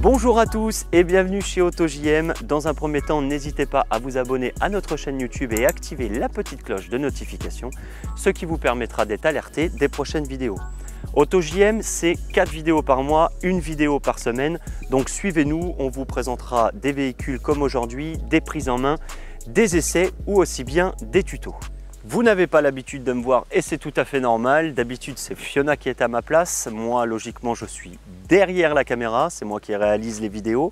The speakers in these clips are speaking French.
Bonjour à tous et bienvenue chez AutoJM. Dans un premier temps, n'hésitez pas à vous abonner à notre chaîne YouTube et activer la petite cloche de notification, ce qui vous permettra d'être alerté des prochaines vidéos. AutoJM, c'est 4 vidéos par mois, une vidéo par semaine. Donc suivez-nous, on vous présentera des véhicules comme aujourd'hui, des prises en main, des essais ou aussi bien des tutos. Vous n'avez pas l'habitude de me voir et c'est tout à fait normal. D'habitude, c'est Fiona qui est à ma place. Moi, logiquement, je suis derrière la caméra. C'est moi qui réalise les vidéos.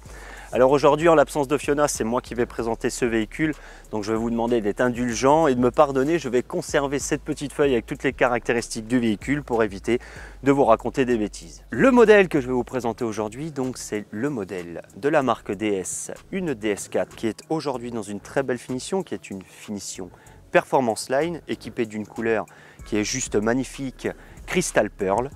Alors aujourd'hui, en l'absence de Fiona, c'est moi qui vais présenter ce véhicule. Donc je vais vous demander d'être indulgent et de me pardonner. Je vais conserver cette petite feuille avec toutes les caractéristiques du véhicule pour éviter de vous raconter des bêtises. Le modèle que je vais vous présenter aujourd'hui, donc c'est le modèle de la marque DS, une DS4 qui est aujourd'hui dans une très belle finition, qui est une finition Performance Line, équipée d'une couleur qui est juste magnifique, Crystal Pearl.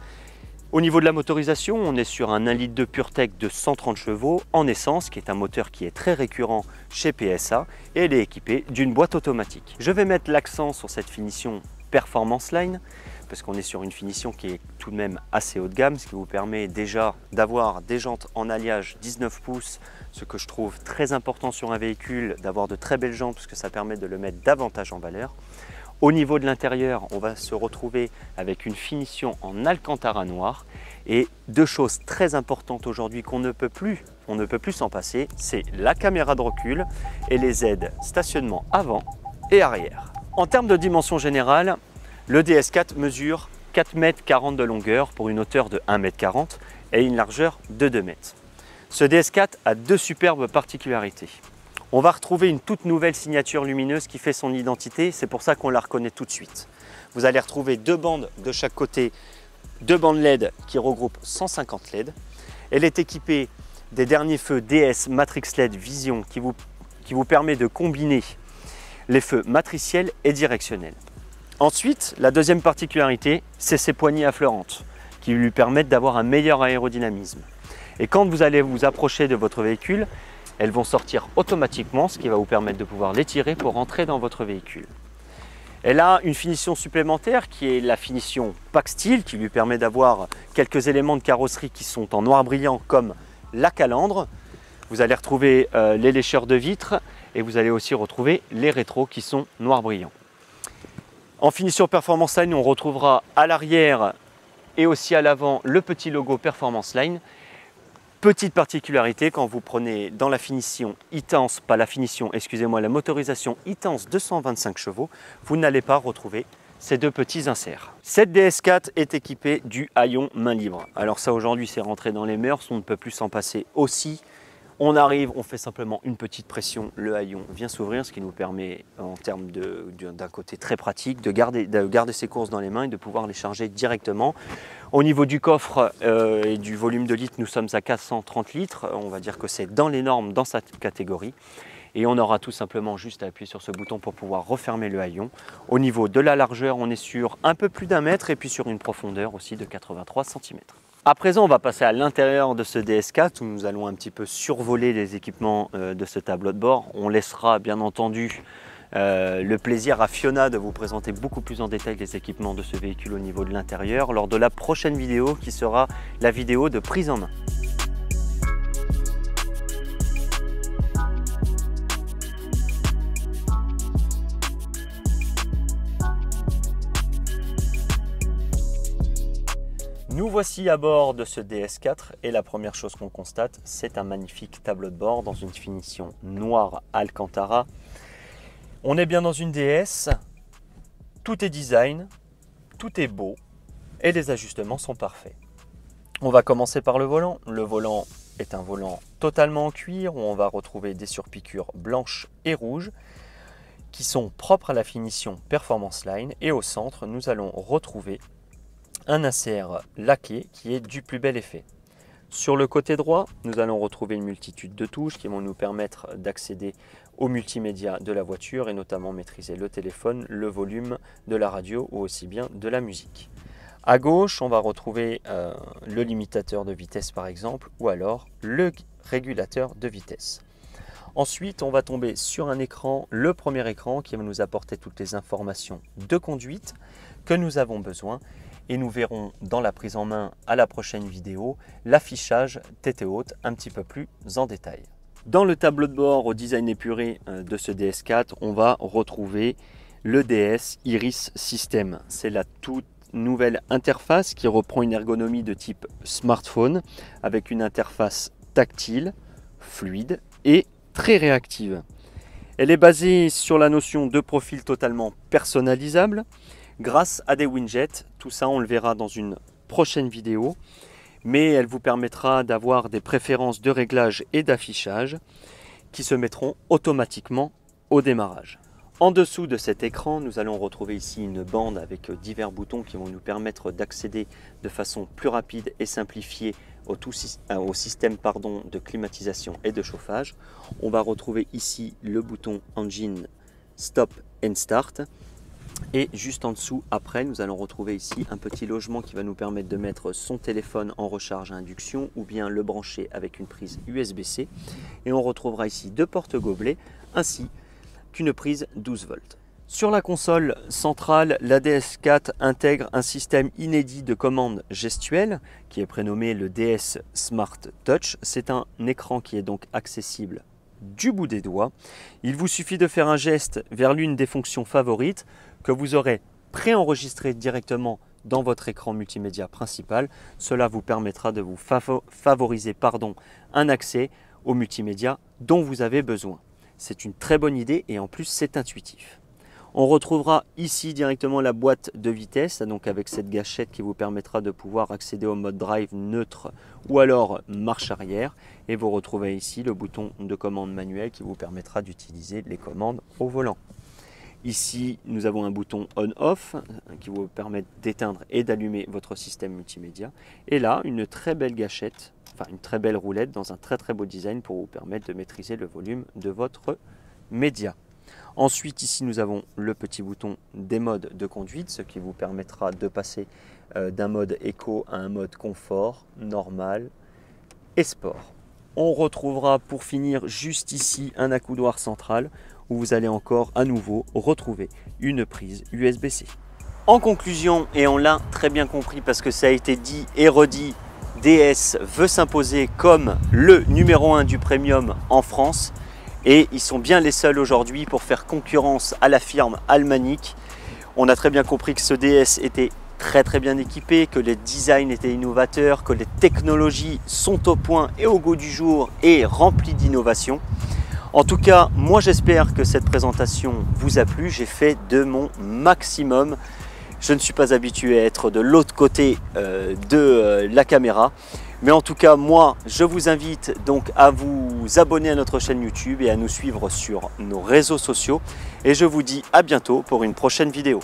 Au niveau de la motorisation, on est sur un 1 litre de PureTech de 130 chevaux en essence, qui est un moteur qui est très récurrent chez PSA, et elle est équipée d'une boîte automatique. Je vais mettre l'accent sur cette finition Performance Line, parce qu'on est sur une finition qui est tout de même assez haut de gamme, ce qui vous permet déjà d'avoir des jantes en alliage 19 pouces, ce que je trouve très important sur un véhicule, d'avoir de très belles jantes, parce que ça permet de le mettre davantage en valeur. Au niveau de l'intérieur, on va se retrouver avec une finition en alcantara noir. Et deux choses très importantes aujourd'hui qu'on ne peut plus s'en passer, c'est la caméra de recul et les aides stationnement avant et arrière. En termes de dimension générale, le DS4 mesure 4,40 m de longueur pour une hauteur de 1,40 m et une largeur de 2 m. Ce DS4 a deux superbes particularités. On va retrouver une toute nouvelle signature lumineuse qui fait son identité, c'est pour ça qu'on la reconnaît tout de suite. Vous allez retrouver deux bandes de chaque côté, deux bandes LED qui regroupent 150 LED. Elle est équipée des derniers feux DS Matrix LED Vision qui vous permet de combiner les feux matriciels et directionnels. Ensuite, la deuxième particularité, c'est ses poignées affleurantes qui lui permettent d'avoir un meilleur aérodynamisme. Et quand vous allez vous approcher de votre véhicule, elles vont sortir automatiquement, ce qui va vous permettre de pouvoir les tirer pour rentrer dans votre véhicule. Elle a une finition supplémentaire qui est la finition Pack Steel, qui lui permet d'avoir quelques éléments de carrosserie qui sont en noir brillant comme la calandre. Vous allez retrouver les lécheurs de vitres et vous allez aussi retrouver les rétros qui sont noir brillant. En finition Performance Line, on retrouvera à l'arrière et aussi à l'avant le petit logo Performance Line. Petite particularité, quand vous prenez dans la finition e-tense, pas la finition, excusez-moi, la motorisation e-tense 225 chevaux, vous n'allez pas retrouver ces deux petits inserts. Cette DS4 est équipée du haillon main libre. Alors ça aujourd'hui c'est rentré dans les mœurs, on ne peut plus s'en passer aussi. On arrive, on fait simplement une petite pression, le haillon vient s'ouvrir, ce qui nous permet en termes d'un côté très pratique de garder ses courses dans les mains et de pouvoir les charger directement. Au niveau du coffre et du volume de litres, nous sommes à 430 litres. On va dire que c'est dans les normes dans cette catégorie. Et on aura tout simplement juste à appuyer sur ce bouton pour pouvoir refermer le haillon. Au niveau de la largeur, on est sur un peu plus d'1 mètre et puis sur une profondeur aussi de 83 cm. À présent, on va passer à l'intérieur de ce DS4 où nous allons un petit peu survoler les équipements de ce tableau de bord. On laissera bien entendu le plaisir à Fiona de vous présenter beaucoup plus en détail les équipements de ce véhicule au niveau de l'intérieur lors de la prochaine vidéo qui sera la vidéo de prise en main. Nous voici à bord de ce DS4 et la première chose qu'on constate, c'est un magnifique tableau de bord dans une finition noire Alcantara. On est bien dans une DS, tout est design, tout est beau et les ajustements sont parfaits. On va commencer par le volant. Le volant est un volant totalement en cuir où on va retrouver des surpiqûres blanches et rouges qui sont propres à la finition Performance Line et au centre nous allons retrouver un insert laqué qui est du plus bel effet. Sur le côté droit, nous allons retrouver une multitude de touches qui vont nous permettre d'accéder au multimédia de la voiture et notamment maîtriser le téléphone, le volume de la radio ou aussi bien de la musique. À gauche, on va retrouver le limitateur de vitesse par exemple ou alors le régulateur de vitesse. Ensuite, on va tomber sur un écran, le premier écran qui va nous apporter toutes les informations de conduite que nous avons besoin Et nous verrons dans la prise en main à la prochaine vidéo l'affichage tête haute un petit peu plus en détail. Dans le tableau de bord au design épuré de ce DS4, on va retrouver le DS Iris System. C'est la toute nouvelle interface qui reprend une ergonomie de type smartphone avec une interface tactile, fluide et très réactive. Elle est basée sur la notion de profil totalement personnalisable grâce à des widgets. Tout ça, on le verra dans une prochaine vidéo, mais elle vous permettra d'avoir des préférences de réglage et d'affichage qui se mettront automatiquement au démarrage. En dessous de cet écran, nous allons retrouver ici une bande avec divers boutons qui vont nous permettre d'accéder de façon plus rapide et simplifiée au système de climatisation et de chauffage. On va retrouver ici le bouton Engine Stop and Start. Et juste en dessous, après, nous allons retrouver ici un petit logement qui va nous permettre de mettre son téléphone en recharge à induction ou bien le brancher avec une prise USB-C. Et on retrouvera ici deux portes gobelets ainsi qu'une prise 12 volts. Sur la console centrale, la DS4 intègre un système inédit de commande gestuelle qui est prénommé le DS Smart Touch. C'est un écran qui est donc accessible du bout des doigts. Il vous suffit de faire un geste vers l'une des fonctions favorites que vous aurez préenregistré directement dans votre écran multimédia principal. Cela vous permettra de vous favoriser un accès au multimédia dont vous avez besoin. C'est une très bonne idée et en plus c'est intuitif. On retrouvera ici directement la boîte de vitesse, donc avec cette gâchette qui vous permettra de pouvoir accéder au mode drive neutre ou alors marche arrière. Et vous retrouvez ici le bouton de commande manuel qui vous permettra d'utiliser les commandes au volant. Ici, nous avons un bouton on-off qui vous permet d'éteindre et d'allumer votre système multimédia. Et là, une très belle gâchette, une très belle roulette dans un très beau design pour vous permettre de maîtriser le volume de votre média. Ensuite, ici, nous avons le petit bouton des modes de conduite, ce qui vous permettra de passer d'un mode éco à un mode confort, normal et sport. On retrouvera pour finir juste ici un accoudoir central où vous allez encore à nouveau retrouver une prise USB-C. En conclusion, et on l'a très bien compris parce que ça a été dit et redit, DS veut s'imposer comme le numéro 1 du premium en France et ils sont bien les seuls aujourd'hui pour faire concurrence à la firme Almanic. On a très bien compris que ce DS était très bien équipé, que les designs étaient innovateurs, que les technologies sont au point et au goût du jour et remplies d'innovation. En tout cas, moi j'espère que cette présentation vous a plu. J'ai fait de mon maximum. Je ne suis pas habitué à être de l'autre côté de la caméra. Mais en tout cas, moi, je vous invite donc à vous abonner à notre chaîne YouTube et à nous suivre sur nos réseaux sociaux. Et je vous dis à bientôt pour une prochaine vidéo.